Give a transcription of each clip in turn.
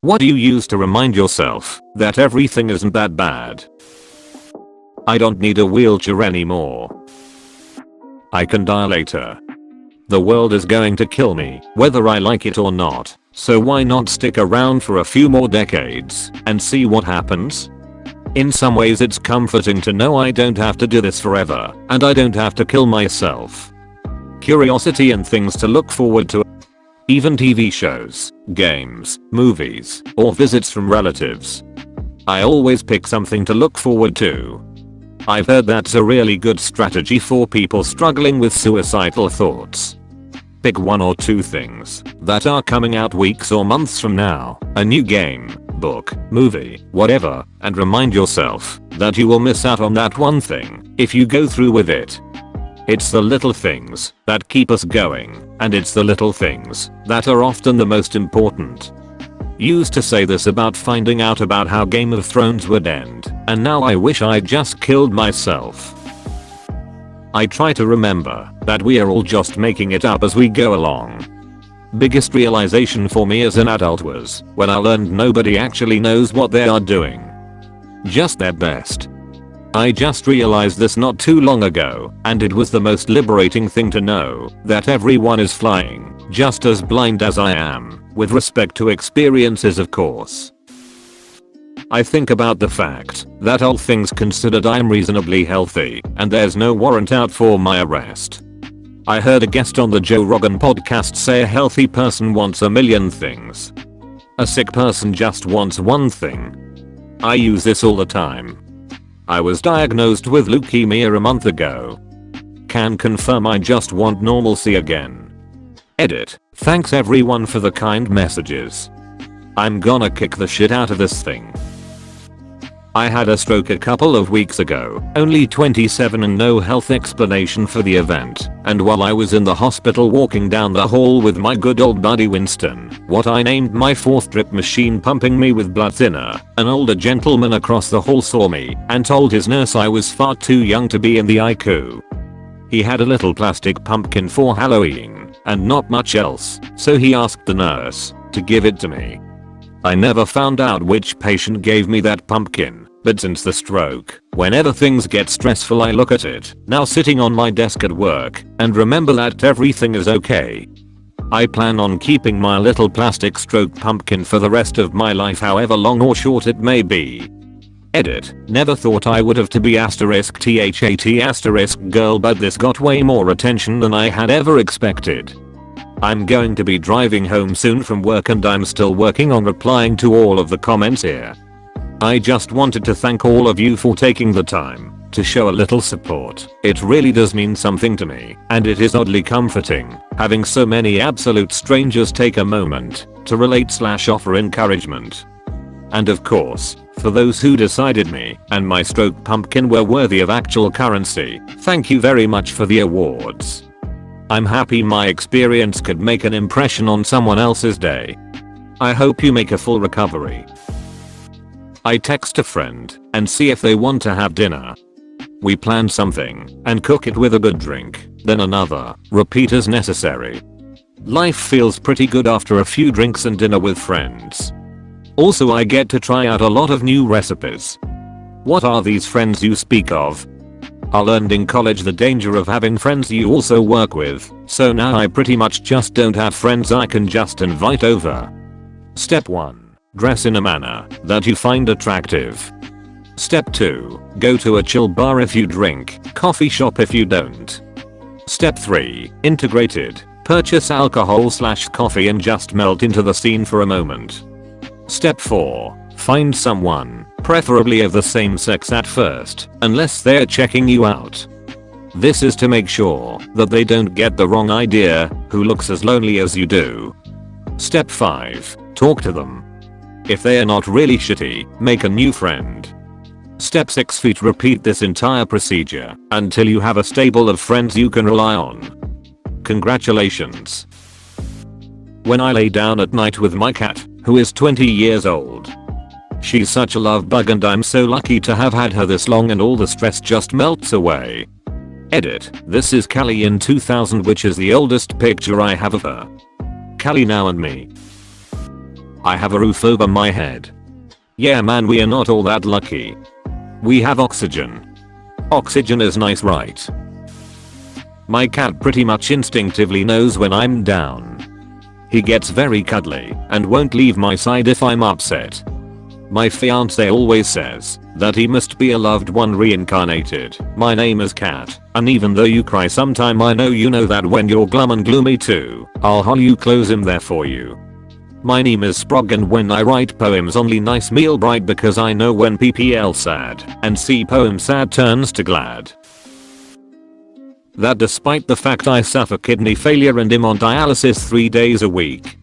What do you use to remind yourself that everything isn't that bad? I don't need a wheelchair anymore. I can die later. The world is going to kill me, whether I like it or not, so why not stick around for a few more decades and see what happens? In some ways it's comforting to know I don't have to do this forever, and I don't have to kill myself. Curiosity and things to look forward to. Even TV shows, games, movies, or visits from relatives. I always pick something to look forward to. I've heard that's a really good strategy for people struggling with suicidal thoughts. Pick 1 or 2 things that are coming out weeks or months from now, a new game, book, movie, whatever, and remind yourself that you will miss out on that one thing if you go through with it. It's the little things that keep us going, and it's the little things that are often the most important. Used to say this about finding out about how Game of Thrones would end, and now I wish I'd just killed myself. I try to remember that we are all just making it up as we go along. Biggest realization for me as an adult was when I learned nobody actually knows what they are doing. Just their best. I just realized this not too long ago, and it was the most liberating thing to know that everyone is flying, just as blind as I am, with respect to experiences of course. I think about the fact that all things considered I'm reasonably healthy and there's no warrant out for my arrest. I heard a guest on the Joe Rogan podcast say a healthy person wants a million things. A sick person just wants one thing. I use this all the time. I was diagnosed with leukemia a month ago. Can confirm I just want normalcy again. Edit. Thanks everyone for the kind messages. I'm gonna kick the shit out of this thing. I had a stroke a couple of weeks ago, only 27 and no health explanation for the event, and while I was in the hospital walking down the hall with my good old buddy Winston, what I named my 4th drip machine pumping me with blood thinner, an older gentleman across the hall saw me and told his nurse I was far too young to be in the ICU. He had a little plastic pumpkin for Halloween, and not much else, so he asked the nurse to give it to me. I never found out which patient gave me that pumpkin, but since the stroke, whenever things get stressful I look at it, now sitting on my desk at work, and remember that everything is okay. I plan on keeping my little plastic stroke pumpkin for the rest of my life, however long or short it may be. Edit. Never thought I would have to be *THAT* girl, but this got way more attention than I had ever expected. I'm going to be driving home soon from work and I'm still working on replying to all of the comments here. I just wanted to thank all of you for taking the time to show a little support. It really does mean something to me, and it is oddly comforting having so many absolute strangers take a moment to relate/offer encouragement. And of course, for those who decided me and my stroke pumpkin were worthy of actual currency, thank you very much for the awards. I'm happy my experience could make an impression on someone else's day. I hope you make a full recovery. I text a friend and see if they want to have dinner. We plan something and cook it with a good drink, then another, repeat as necessary. Life feels pretty good after a few drinks and dinner with friends. Also I get to try out a lot of new recipes. What are these friends you speak of? I learned in college the danger of having friends you also work with, so now I pretty much just don't have friends I can just invite over. Step 1. Dress in a manner that you find attractive. Step 2. Go to a chill bar if you drink, coffee shop if you don't. Step 3. Integrated. Purchase alcohol/coffee and just melt into the scene for a moment. Step 4. Find someone, preferably of the same sex at first, unless they're checking you out. This is to make sure that they don't get the wrong idea who looks as lonely as you do. Step 5. Talk to them. If they are not really shitty, make a new friend. Step 6. Repeat this entire procedure until you have a stable of friends you can rely on. Congratulations. When I lay down at night with my cat, who is 20 years old. She's such a love bug and I'm so lucky to have had her this long and all the stress just melts away. Edit. This is Callie in 2000, which is the oldest picture I have of her. Callie now and me. I have a roof over my head. Yeah man, we are not all that lucky. We have oxygen. Oxygen is nice, right? My cat pretty much instinctively knows when I'm down. He gets very cuddly and won't leave my side if I'm upset. My fiance always says that he must be a loved one reincarnated. My name is Cat, and even though you cry sometime, I know you know that when you're glum and gloomy too, I'll haul you close him there for you. My name is Sprog, and when I write poems only nice meal bright, because I know when PPL sad and see poem sad turns to glad. That despite the fact I suffer kidney failure and am on dialysis 3 days a week,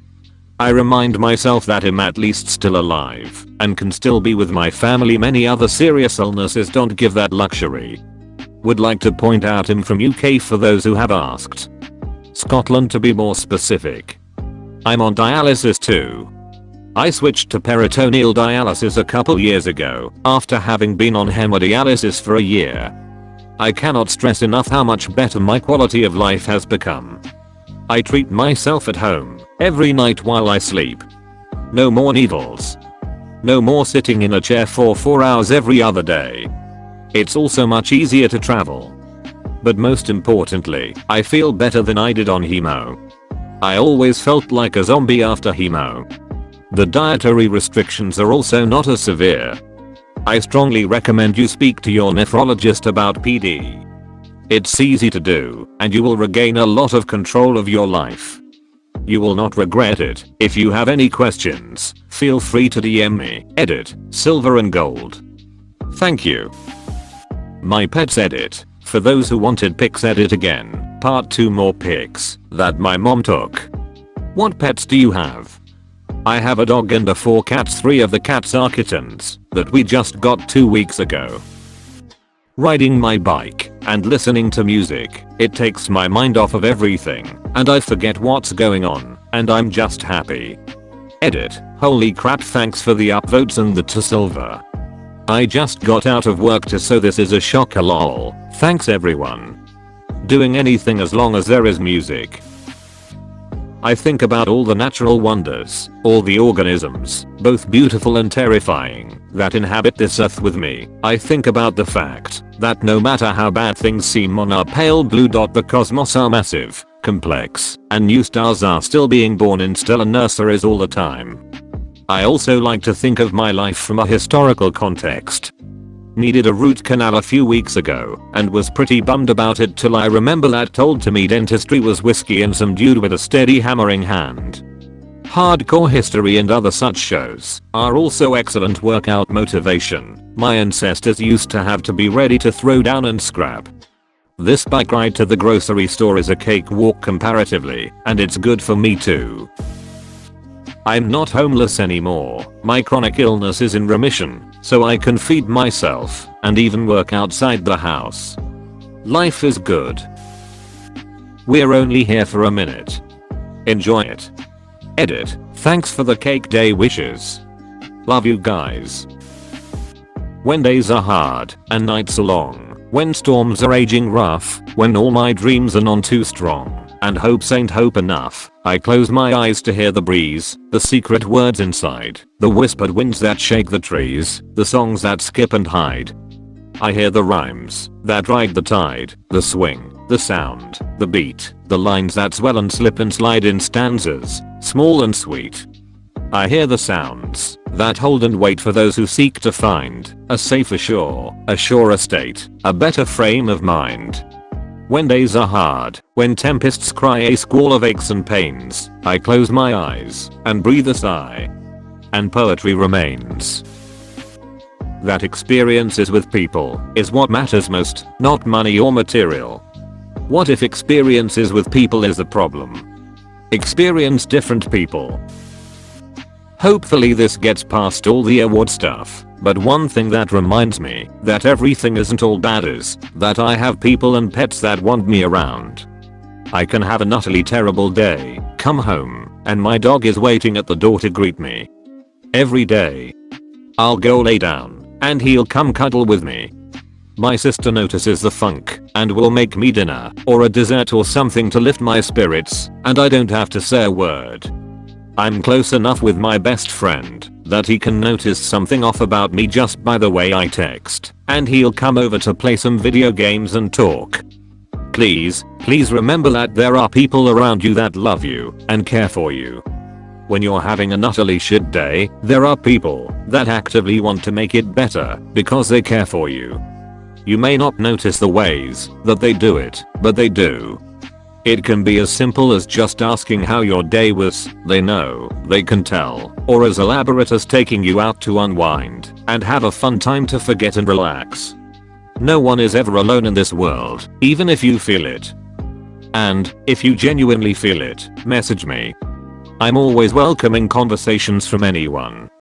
I remind myself that I'm at least still alive and can still be with my family. Many other serious illnesses don't give that luxury. Would like to point out I'm from UK for those who have asked. Scotland to be more specific. I'm on dialysis too. I switched to peritoneal dialysis a couple years ago after having been on hemodialysis for a year. I cannot stress enough how much better my quality of life has become. I treat myself at home every night while I sleep. No more needles. No more sitting in a chair for 4 hours every other day. It's also much easier to travel. But most importantly, I feel better than I did on hemo. I always felt like a zombie after hemo. The dietary restrictions are also not as severe. I strongly recommend you speak to your nephrologist about PD. It's easy to do, and you will regain a lot of control of your life. You will not regret it. If you have any questions, feel free to DM me. Edit, Silver and Gold. Thank you. My pets edit. For those who wanted pics, edit again. Part 2 more pics that my mom took. What pets do you have? I have a dog and 4 cats. 3 of the cats are kittens that we just got 2 weeks ago. Riding my bike and listening to music, it takes my mind off of everything and I forget what's going on and I'm just happy. Edit, holy crap, thanks for the upvotes and the to silver. I just got out of work too, so this is a shocker lol. Thanks everyone. Doing anything as long as there is music. I think about all the natural wonders, all the organisms, both beautiful and terrifying, that inhabit this earth with me. I think about the fact that no matter how bad things seem on our pale blue dot, the cosmos are massive, complex, and new stars are still being born in stellar nurseries all the time. I also like to think of my life from a historical context. Needed a root canal a few weeks ago and was pretty bummed about it till I remember that told to me dentistry was whiskey and some dude with a steady hammering hand. Hardcore History and other such shows are also excellent workout motivation. My ancestors used to have to be ready to throw down and scrap. This bike ride to the grocery store is a cakewalk comparatively, and it's good for me too. I'm not homeless anymore. My chronic illness is in remission, so I can feed myself and even work outside the house. Life is good. We're only here for a minute. Enjoy it. Edit, thanks for the cake day wishes. Love you guys. When days are hard and nights are long, when storms are raging rough, when all my dreams are none too strong, and hopes ain't hope enough, I close my eyes to hear the breeze, the secret words inside, the whispered winds that shake the trees, the songs that skip and hide. I hear the rhymes that ride the tide, the swing, the sound, the beat, the lines that swell and slip and slide in stanzas, small and sweet. I hear the sounds that hold and wait for those who seek to find a safer shore, a surer state, a better frame of mind. When days are hard, when tempests cry a squall of aches and pains, I close my eyes and breathe a sigh. And poetry remains. That experiences with people is what matters most, not money or material. What if experiences with people is the problem? Experience different people. Hopefully this gets past all the award stuff, but one thing that reminds me that everything isn't all bad is that I have people and pets that want me around. I can have an utterly terrible day, come home, and my dog is waiting at the door to greet me. Every day. I'll go lay down, and he'll come cuddle with me. My sister notices the funk and will make me dinner or a dessert or something to lift my spirits, and I don't have to say a word. I'm close enough with my best friend that he can notice something off about me just by the way I text, and he'll come over to play some video games and talk. Please remember that there are people around you that love you and care for you. When you're having an utterly shit day, there are people that actively want to make it better because they care for you. You may not notice the ways that they do it, but they do. It can be as simple as just asking how your day was, they know, they can tell, or as elaborate as taking you out to unwind and have a fun time to forget and relax. No one is ever alone in this world, even if you feel it. And, if you genuinely feel it, message me. I'm always welcoming conversations from anyone.